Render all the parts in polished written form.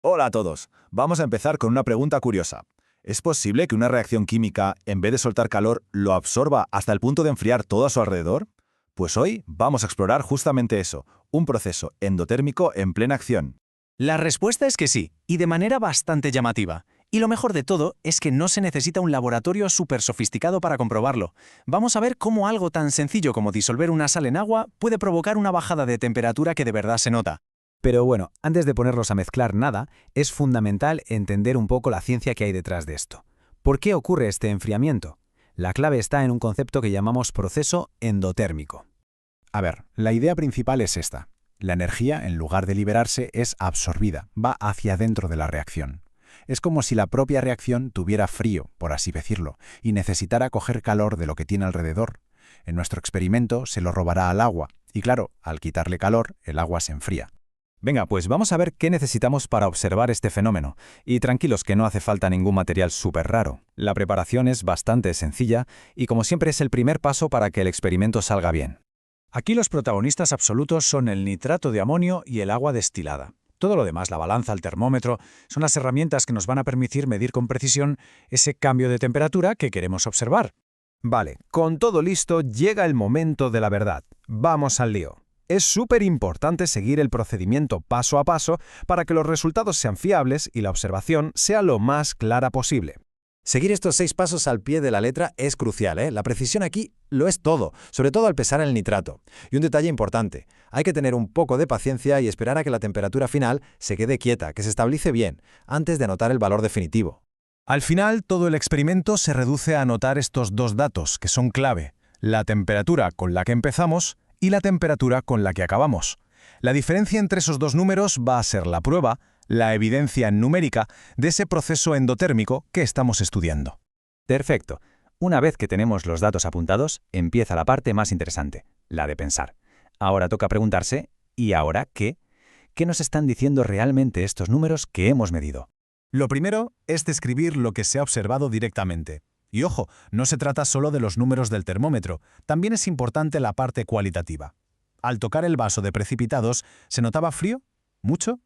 Hola a todos. Vamos a empezar con una pregunta curiosa. ¿Es posible que una reacción química, en vez de soltar calor, lo absorba hasta el punto de enfriar todo a su alrededor? Pues hoy vamos a explorar justamente eso, un proceso endotérmico en plena acción. La respuesta es que sí, y de manera bastante llamativa. Y lo mejor de todo es que no se necesita un laboratorio súper sofisticado para comprobarlo. Vamos a ver cómo algo tan sencillo como disolver una sal en agua puede provocar una bajada de temperatura que de verdad se nota. Pero bueno, antes de ponerlos a mezclar nada, es fundamental entender un poco la ciencia que hay detrás de esto. ¿Por qué ocurre este enfriamiento? La clave está en un concepto que llamamos proceso endotérmico. A ver, la idea principal es esta. La energía, en lugar de liberarse, es absorbida, va hacia dentro de la reacción. Es como si la propia reacción tuviera frío, por así decirlo, y necesitara coger calor de lo que tiene alrededor. En nuestro experimento se lo robará al agua, y claro, al quitarle calor, el agua se enfría. Venga, pues vamos a ver qué necesitamos para observar este fenómeno. Y tranquilos que no hace falta ningún material súper raro. La preparación es bastante sencilla y como siempre es el primer paso para que el experimento salga bien. Aquí los protagonistas absolutos son el nitrato de amonio y el agua destilada. Todo lo demás, la balanza, el termómetro, son las herramientas que nos van a permitir medir con precisión ese cambio de temperatura que queremos observar. Vale, con todo listo llega el momento de la verdad. Vamos al lío. Es súper importante seguir el procedimiento paso a paso para que los resultados sean fiables y la observación sea lo más clara posible. Seguir estos 6 pasos al pie de la letra es crucial, ¿eh? La precisión aquí lo es todo, sobre todo al pesar el nitrato. Y un detalle importante, hay que tener un poco de paciencia y esperar a que la temperatura final se quede quieta, que se estabilice bien, antes de anotar el valor definitivo. Al final, todo el experimento se reduce a anotar estos dos datos, que son clave: la temperatura con la que empezamos y la temperatura con la que acabamos. La diferencia entre esos dos números va a ser la prueba, la evidencia numérica de ese proceso endotérmico que estamos estudiando. Perfecto. Una vez que tenemos los datos apuntados, empieza la parte más interesante, la de pensar. Ahora toca preguntarse, ¿y ahora qué? ¿Qué nos están diciendo realmente estos números que hemos medido? Lo primero es describir lo que se ha observado directamente. Y ojo, no se trata solo de los números del termómetro, también es importante la parte cualitativa. Al tocar el vaso de precipitados, ¿se notaba frío? ¿Mucho?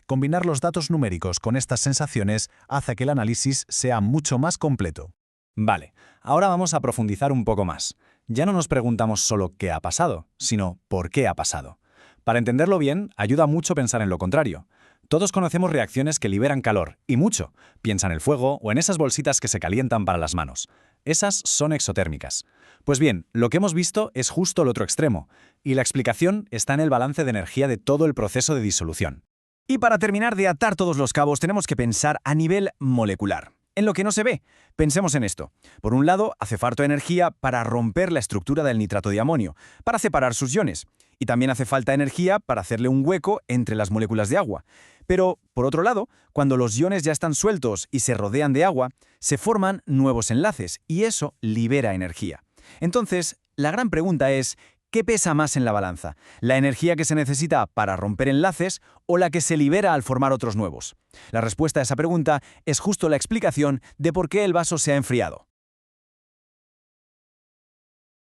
Combinar los datos numéricos con estas sensaciones hace que el análisis sea mucho más completo. Vale, ahora vamos a profundizar un poco más. Ya no nos preguntamos solo qué ha pasado, sino por qué ha pasado. Para entenderlo bien, ayuda mucho pensar en lo contrario. Todos conocemos reacciones que liberan calor, y mucho. Piensa en el fuego o en esas bolsitas que se calientan para las manos. Esas son exotérmicas. Pues bien, lo que hemos visto es justo el otro extremo, y la explicación está en el balance de energía de todo el proceso de disolución. Y para terminar de atar todos los cabos, tenemos que pensar a nivel molecular. En lo que no se ve, pensemos en esto. Por un lado, hace falta energía para romper la estructura del nitrato de amonio, para separar sus iones. Y también hace falta energía para hacerle un hueco entre las moléculas de agua. Pero, por otro lado, cuando los iones ya están sueltos y se rodean de agua, se forman nuevos enlaces, y eso libera energía. Entonces, la gran pregunta es, ¿qué pesa más en la balanza? ¿La energía que se necesita para romper enlaces o la que se libera al formar otros nuevos? La respuesta a esa pregunta es justo la explicación de por qué el vaso se ha enfriado.